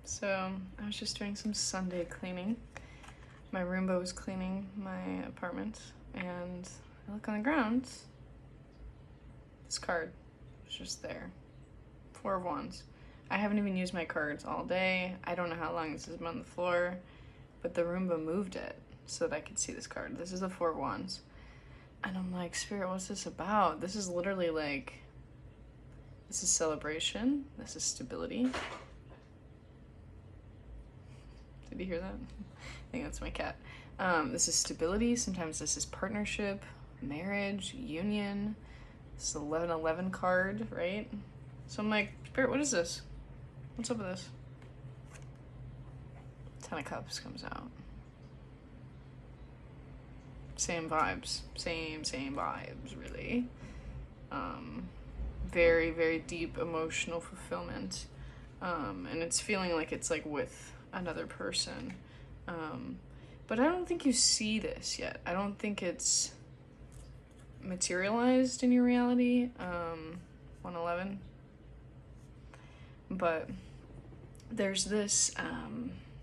So I was just doing some Sunday cleaning. My Roomba was cleaning my apartment, and I look on the ground. This card was just there. Four of Wands. I haven't even used my cards all day. I don't know how long this has been on the floor, but the Roomba moved it so that I could see this card. This is the Four of Wands. And I'm like, Spirit, what's this about? This is literally like, this is celebration. This is stability. Did you hear that? I think that's my cat. This is stability. Sometimes this is partnership, marriage, union. This is 1111 card, right? So I'm like, Spirit, what is this? What's up with this? Ten of Cups comes out. Same vibes. Same vibes, really. Very, very deep emotional fulfillment. And it's feeling like it's like with another person. But I don't think you see this yet. I don't think it's materialized in your reality. 111. But there's this,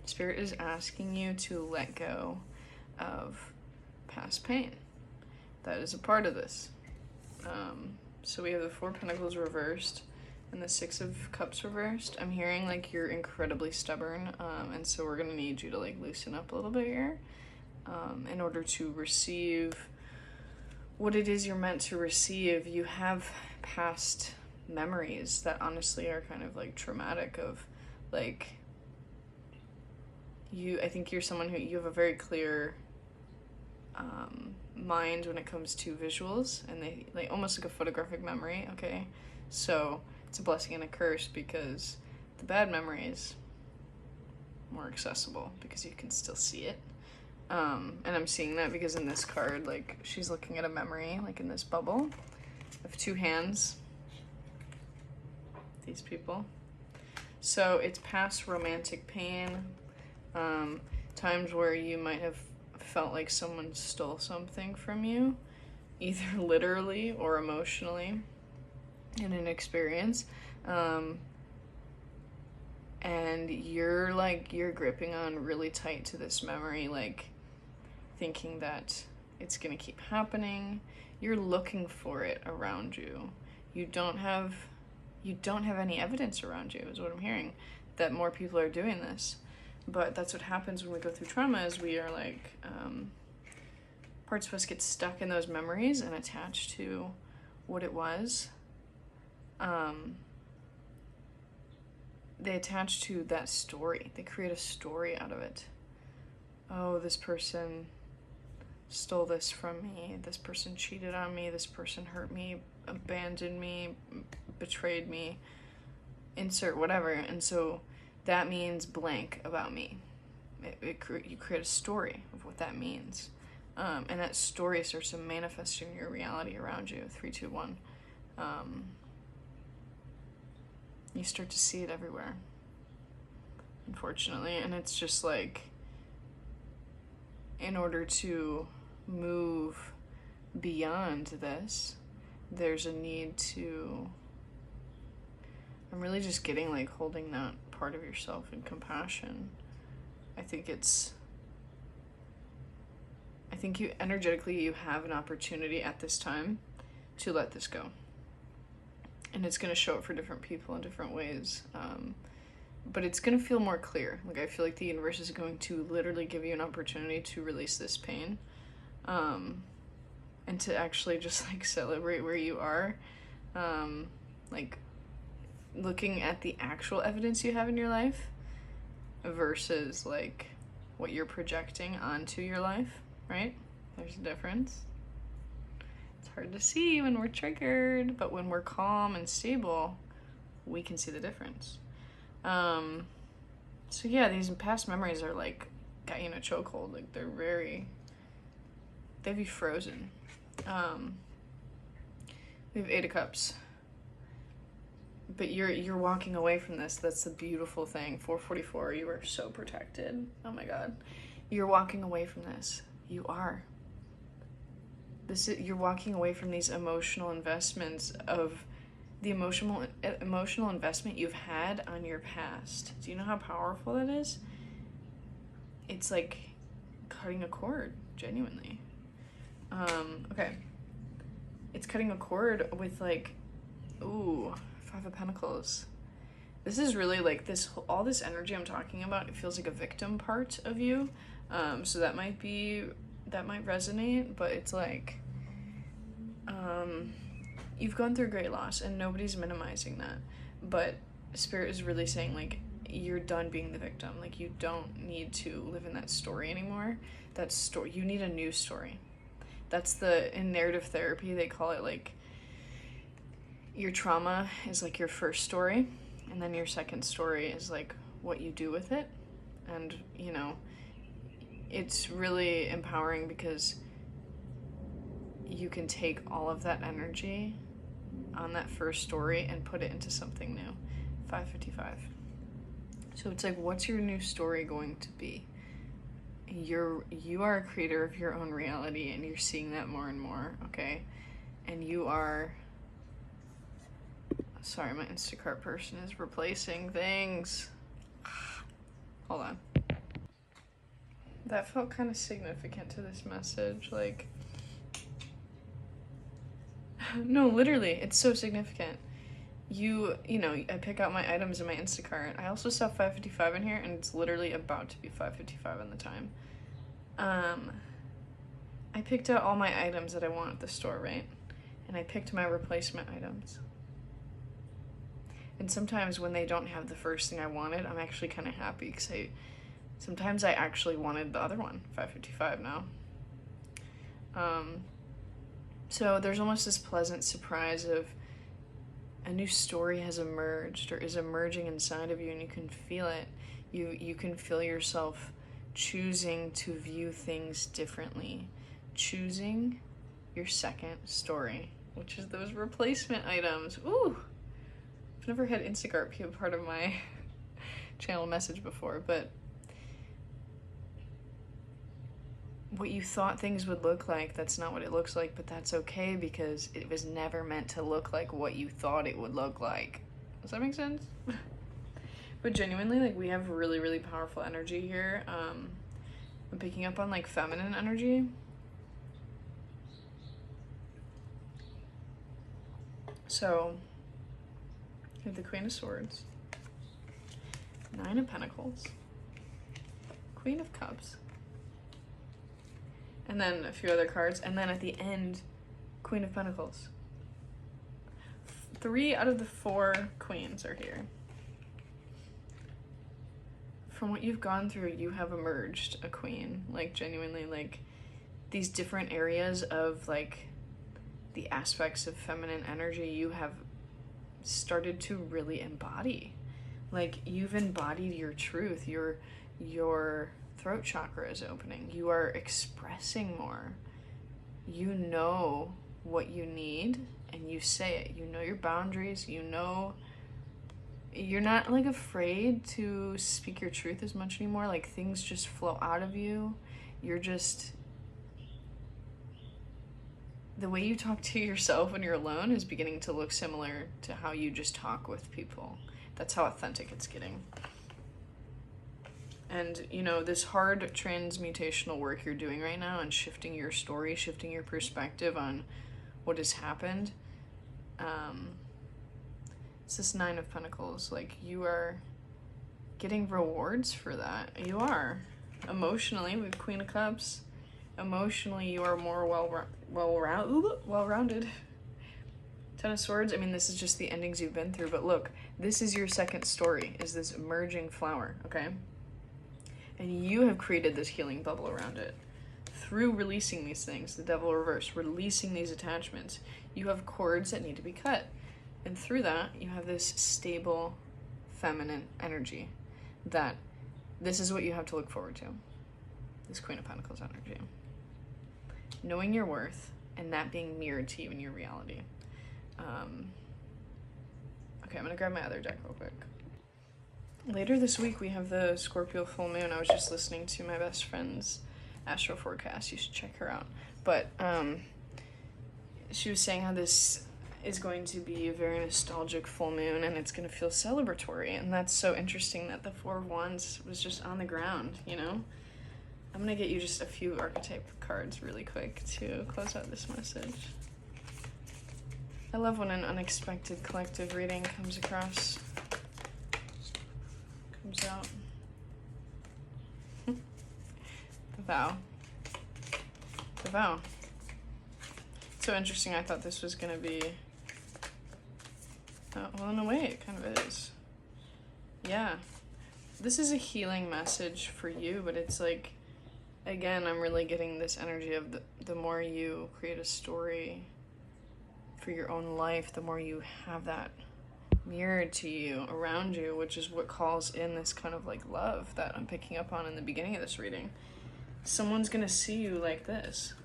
Spirit is asking you to let go of past pain. That is a part of this. So we have the Four of Pentacles reversed and the Six of Cups reversed. I'm hearing like you're incredibly stubborn, and so we're gonna need you to like loosen up a little bit here, in order to receive what it is you're meant to receive. You have past memories that honestly are kind of like traumatic of like I think you're someone who you have a very clear mind when it comes to visuals, and they like almost like a photographic memory. Okay, so it's a blessing and a curse because the bad memories more accessible because you can still see it. And I'm seeing that because in this card, like she's looking at a memory, like in this bubble of two hands. These people. So it's past romantic pain, times where you might have felt like someone stole something from you, either literally or emotionally in an experience. And you're gripping on really tight to this memory, like thinking that it's gonna keep happening. You're looking for it around you. You don't have any evidence around you, is what I'm hearing, that more people are doing this. But that's what happens when we go through trauma, is we are like, parts of us get stuck in those memories and attached to what it was. They attach to that story. They create a story out of it. Oh, this person stole this from me. This person cheated on me. This person hurt me, abandoned me, betrayed me. Insert whatever. And so that means blank about me. You create a story of what that means. And that story starts to manifest in your reality around you. 3, 2, 1. You start to see it everywhere, unfortunately. And it's just like, in order to move beyond this, there's a need to, I'm really just getting like holding that part of yourself in compassion. I think you energetically, you have an opportunity at this time to let this go. And it's going to show up for different people in different ways. But it's going to feel more clear. Like, I feel like the universe is going to literally give you an opportunity to release this pain. And to actually just like celebrate where you are. Like looking at the actual evidence you have in your life versus like what you're projecting onto your life, right? There's a difference. It's hard to see when we're triggered, but when we're calm and stable, we can see the difference. So yeah, these past memories are like, got you in a chokehold. Like they have you frozen. We have 8 of Cups. But you're walking away from this. That's the beautiful thing. 444, you are so protected. Oh my God. You're walking away from this. You are. You're walking away from these emotional investments of the emotional investment you've had on your past. Do you know how powerful that is? It's like cutting a cord, genuinely. Okay. It's cutting a cord with like, ooh, Five of Pentacles. This is really like all this energy I'm talking about, it feels like a victim part of you. So that might resonate, but it's like, you've gone through great loss and nobody's minimizing that. But Spirit is really saying like, you're done being the victim. Like, you don't need to live in that story anymore. You need a new story. That's in narrative therapy, they call it like, your trauma is like your first story, and then your second story is like what you do with it. And, you know, it's really empowering because you can take all of that energy on that first story and put it into something new. 555. So it's like, what's your new story going to be? You are a creator of your own reality, and you're seeing that more and more, okay? And you are... Sorry, my Instacart person is replacing things. Hold on. That felt kind of significant to this message, like... No, literally, it's so significant. You know, I pick out my items in my Instacart. I also saw 555 in here, and it's literally about to be 555 on the time. I picked out all my items that I want at the store, right? And I picked my replacement items. And sometimes when they don't have the first thing I wanted, I'm actually kind of happy, because sometimes I actually wanted the other one, 555 now. So there's almost this pleasant surprise of a new story has emerged or is emerging inside of you, and you can feel it. You can feel yourself choosing to view things differently, choosing your second story, which is those replacement items. Ooh, I've never had Instacart be a part of my channel message before, but what you thought things would look like, that's not what it looks like, but that's okay, because it was never meant to look like what you thought it would look like. Does that make sense? But genuinely, like, we have really, really powerful energy here. I'm picking up on, like, feminine energy. So, we have the Queen of Swords, Nine of Pentacles, Queen of Cups, and then a few other cards, and then at the end, Queen of Pentacles. 3 out of the 4 queens are here. From what you've gone through, you have emerged a queen. Like, genuinely, like, these different areas of, like, the aspects of feminine energy you have started to really embody. Like, you've embodied your truth. Your throat chakra is opening. You are expressing more. You know what you need, and you say it. You know your boundaries. You know, you're not, like, afraid to speak your truth as much anymore. Like, things just flow out of you. You're just... The way you talk to yourself when you're alone is beginning to look similar to how you just talk with people. That's how authentic it's getting. And, you know, this hard transmutational work you're doing right now and shifting your story, shifting your perspective on what has happened, it's this 9 of Pentacles. Like, you are getting rewards for that. You are. Emotionally, with Queen of Cups, emotionally you are more well-rounded. 10 of Swords, I mean, this is just the endings you've been through, but look, this is your second story, is this emerging flower, okay? And you have created this healing bubble around it. Through releasing these things, the Devil reverse, releasing these attachments, you have cords that need to be cut. And through that, you have this stable, feminine energy that this is what you have to look forward to. This Queen of Pentacles energy. Knowing your worth and that being mirrored to you in your reality. Okay, I'm gonna grab my other deck real quick. Later this week, we have the Scorpio full moon. I was just listening to my best friend's astro forecast. You should check her out. But she was saying how this is going to be a very nostalgic full moon, and it's going to feel celebratory. And that's so interesting that the Four of Wands was just on the ground, you know? I'm going to get you just a few archetype cards really quick to close out this message. I love when an unexpected collective reading comes out. The Vow. The Vow. So interesting. I thought this was going to be... well, in a way, it kind of is. Yeah. This is a healing message for you, but it's like, again, I'm really getting this energy of the more you create a story for your own life, the more you have that mirrored to you, around you, which is what calls in this kind of like love that I'm picking up on in the beginning of this reading. Someone's gonna see you like this.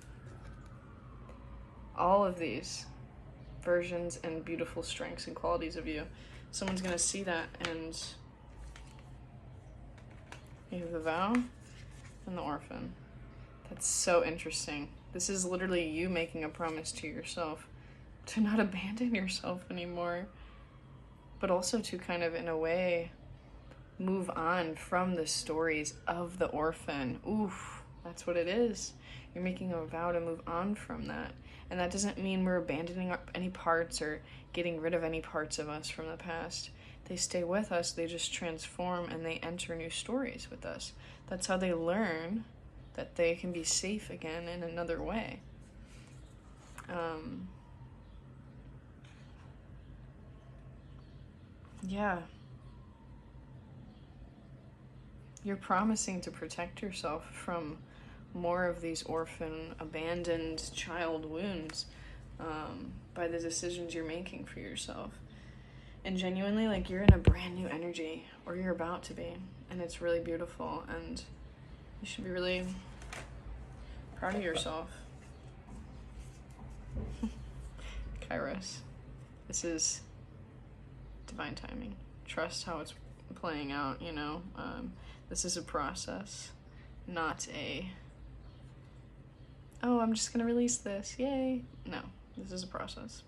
All of these versions and beautiful strengths and qualities of you. Someone's gonna see that, and you have the Vow and the Orphan. That's so interesting. This is literally you making a promise to yourself to not abandon yourself anymore, but also to kind of, in a way, move on from the stories of the orphan. Oof, that's what it is. You're making a vow to move on from that. And that doesn't mean we're abandoning any parts or getting rid of any parts of us from the past. They stay with us, they just transform, and they enter new stories with us. That's how they learn that they can be safe again in another way. Yeah. You're promising to protect yourself from more of these orphan, abandoned child wounds by the decisions you're making for yourself. And genuinely, like, you're in a brand new energy, or you're about to be, and it's really beautiful, and you should be really proud of yourself. Kairos. This is divine timing. Trust how it's playing out, you know? This is a process, not a, oh, I'm just gonna release this, yay. No, this is a process.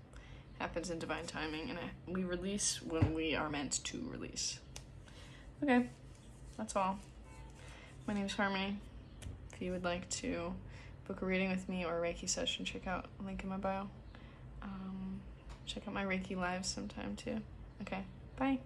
Happens in divine timing, and we release when we are meant to release. Okay, that's all. My name's Harmony. If you would like to book a reading with me or a Reiki session, check out the link in my bio. Check out my Reiki lives sometime too. Okay, bye.